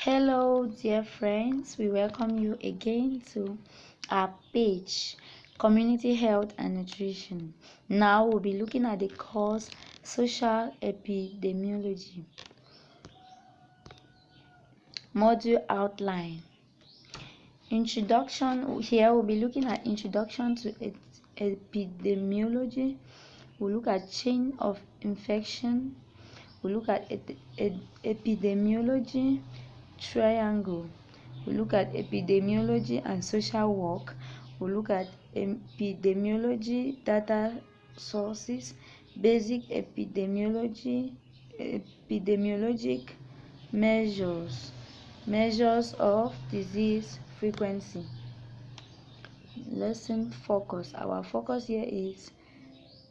Hello dear friends, we welcome you again to our page Community Health and Nutrition. Now we'll be looking at the course Social Epidemiology. Module outline. Introduction. Here we'll be looking at Introduction to Epidemiology. We'll look at chain of infection. We'll look at Epidemiology Triangle. We look at epidemiology and social work. We look at epidemiology data sources, basic epidemiologic measures of disease frequency. Lesson focus. Our focus here is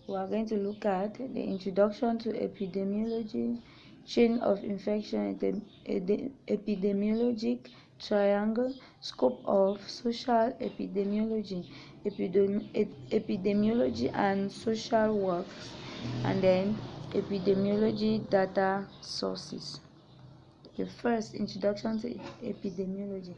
we are going to look at the introduction to epidemiology, chain of infection, epidemiologic triangle, scope of social epidemiology, epidemiology and social works, and then epidemiology data sources. The first, introduction to epidemiology.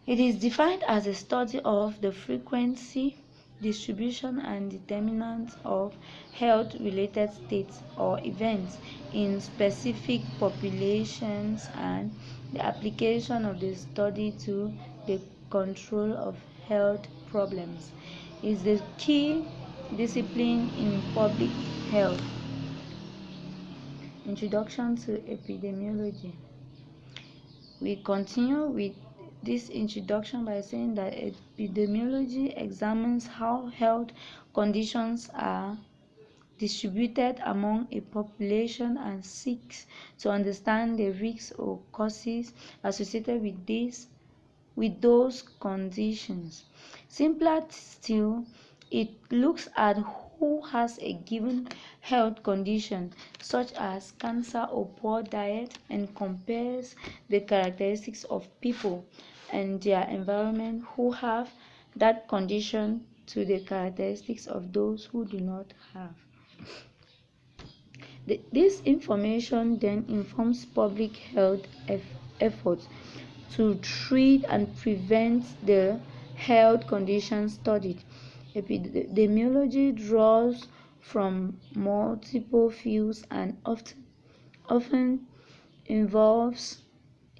It is defined as a study of the frequency, distribution and determinants of health-related states or events in specific populations and the application of the study to the control of health problems. It is the key discipline in public health. Introduction to epidemiology. We continue with this introduction by saying that epidemiology examines how health conditions are distributed among a population and seeks to understand the risks or causes associated with those conditions. Simpler still, it looks at who has a given health condition such as cancer or poor diet and compares the characteristics of people and their environment who have that condition to the characteristics of those who do not have. This information then informs public health efforts to treat and prevent the health conditions studied. Epidemiology draws from multiple fields and often involves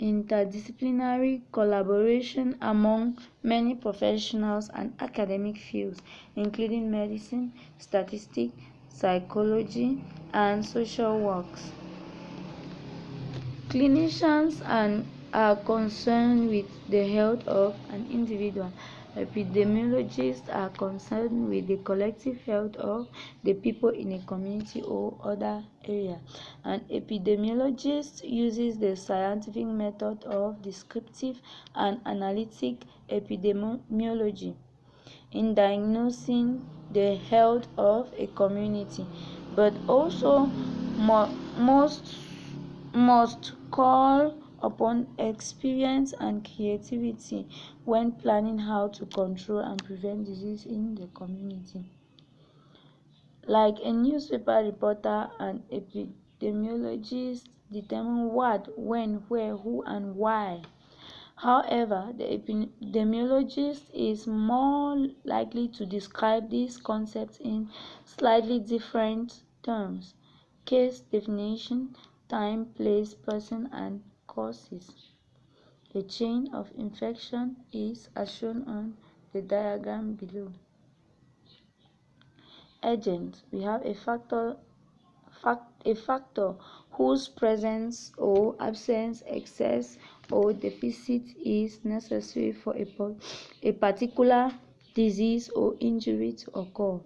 interdisciplinary collaboration among many professionals and academic fields, including medicine, statistics, psychology, and social works. Clinicians are concerned with the health of an individual. Epidemiologists are concerned with the collective health of the people in a community or other area. An epidemiologist uses the scientific method of descriptive and analytic epidemiology in diagnosing the health of a community, but also must call upon experience and creativity when planning how to control and prevent disease in the community. Like a newspaper reporter, an epidemiologist determines what, when, where, who, and why. However, the epidemiologist is more likely to describe these concepts in slightly different terms: case definition, time, place, person, and causes. The chain of infection is as shown on the diagram below. Agent. We have a factor whose presence or absence, excess or deficit is necessary for a particular disease or injury to occur.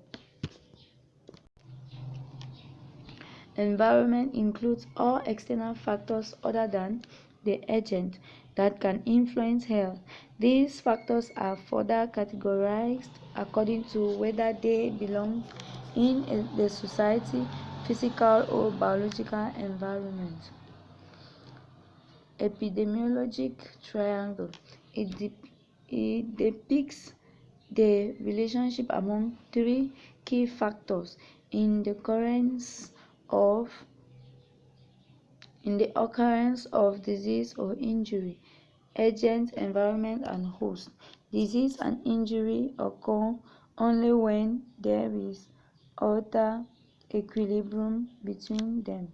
Environment includes all external factors other than the agent that can influence health. These factors are further categorized according to whether they belong in the society, physical or biological environment. Epidemiologic Triangle. It depicts the relationship among three key factors in the occurrence of in the occurrence of disease or injury, agent, environment, and host. Disease and injury occur only when there is altered equilibrium between them.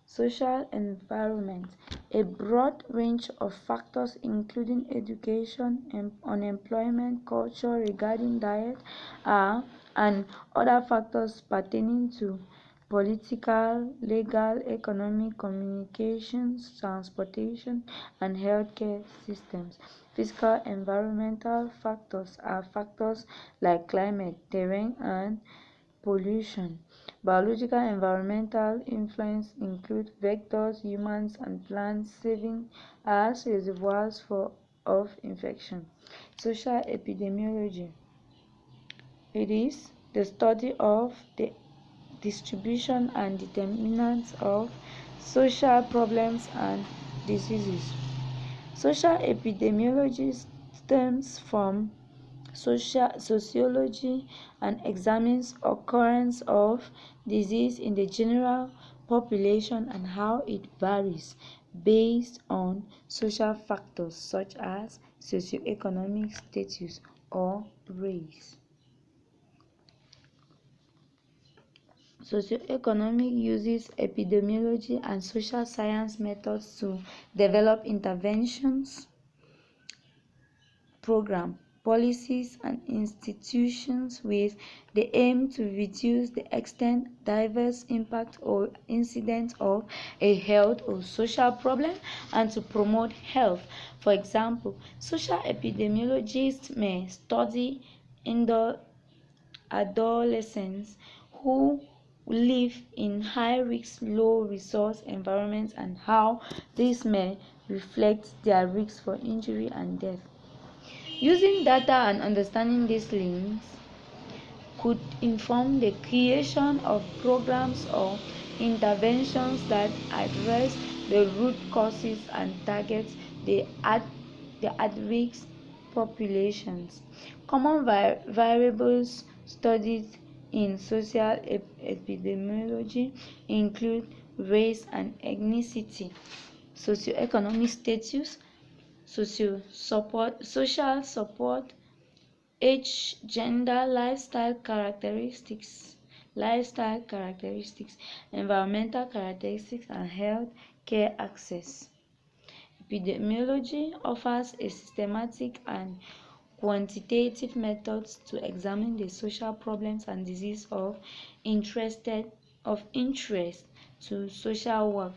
Social environment, a broad range of factors including education, unemployment, culture regarding diet, and other factors pertaining to political, legal, economic, communications, transportation, and healthcare systems. Physical environmental factors are factors like climate, terrain, and pollution. Biological environmental influence include vectors, humans, and plants serving as reservoirs of infection. Social epidemiology. It is the study of the distribution and determinants of social problems and diseases. Social epidemiology stems from sociology and examines occurrence of disease in the general population and how it varies based on social factors such as socioeconomic status or race. Socioeconomic uses epidemiology and social science methods to develop interventions, program, policies, and institutions with the aim to reduce the extent, diverse impact, or incidence of a health or social problem and to promote health. For example, social epidemiologists may study adolescents who live in high-risk, low-resource environments and how this may reflect their risk for injury and death. Using data and understanding these links could inform the creation of programs or interventions that address the root causes and target the at-risk populations. Common variables studied in social epidemiology include race and ethnicity, socioeconomic status, social support, age, gender, lifestyle characteristics, environmental characteristics, and health care access. Epidemiology offers a systematic and quantitative methods to examine the social problems and diseases of interest to social work.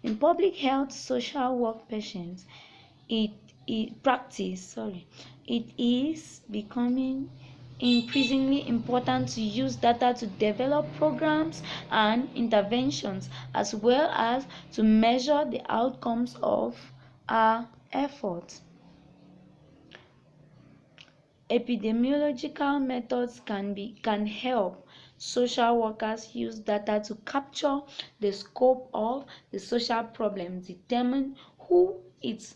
In public health social work patients, it is becoming increasingly important to use data to develop programs and interventions as well as to measure the outcomes of our efforts. Epidemiological methods can help social workers use data to capture the scope of the social problem, determine who it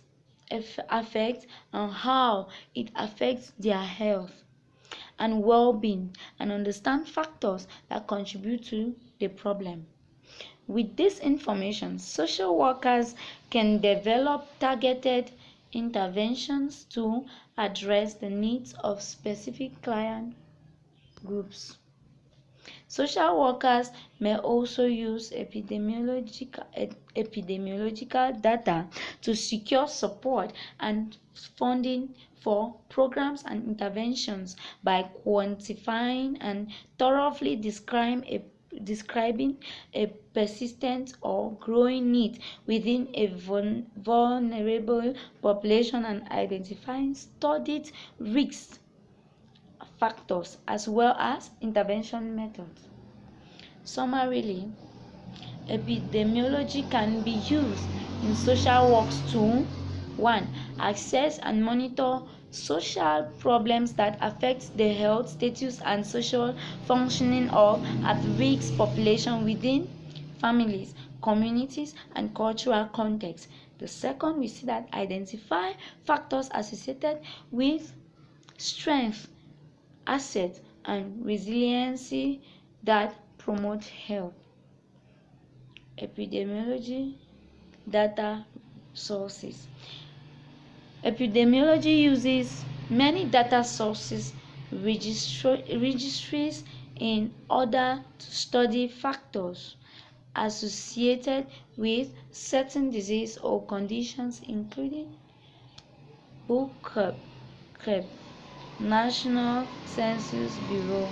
affects and how it affects their health and well-being, and understand factors that contribute to the problem. With this information, social workers can develop targeted interventions to address the needs of specific client groups. Social workers may also use epidemiological data to secure support and funding for programs and interventions by quantifying and thoroughly describing a persistent or growing need within a vulnerable population and identifying studied risk factors as well as intervention methods. Summarily, epidemiology can be used in social works to 1. Assess and monitor social problems that affect the health status and social functioning of at-risk population within families, communities, and cultural contexts. The second, we see that identify factors associated with strength, assets, and resiliency that promote health. Epidemiology data sources. Epidemiology uses many data sources registries in order to study factors associated with certain disease or conditions, including book National Census Bureau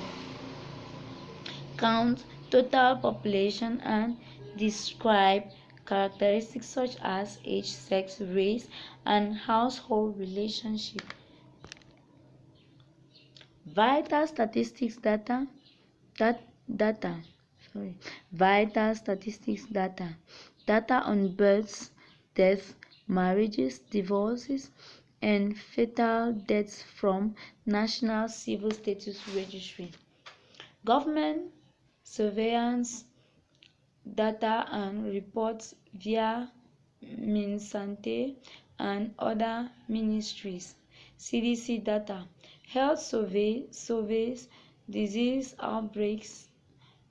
count, total population, and describe characteristics such as age, sex, race, and household relationship. Vital statistics data, vital statistics data on births, deaths, marriages, divorces, and fetal deaths from National Civil Status Registry. Government surveillance data and reports via MinSante and other ministries. CDC data, health surveys, disease outbreaks.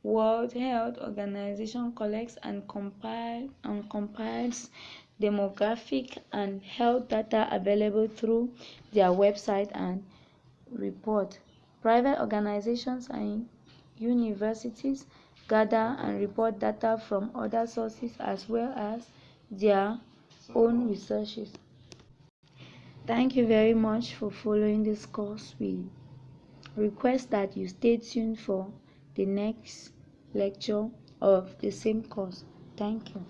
World Health Organization collects and compiles demographic and health data available through their website and report. Private organizations and universities gather and report data from other sources as well as their own researches. Thank you very much for following this course. We request that you stay tuned for the next lecture of the same course. Thank you.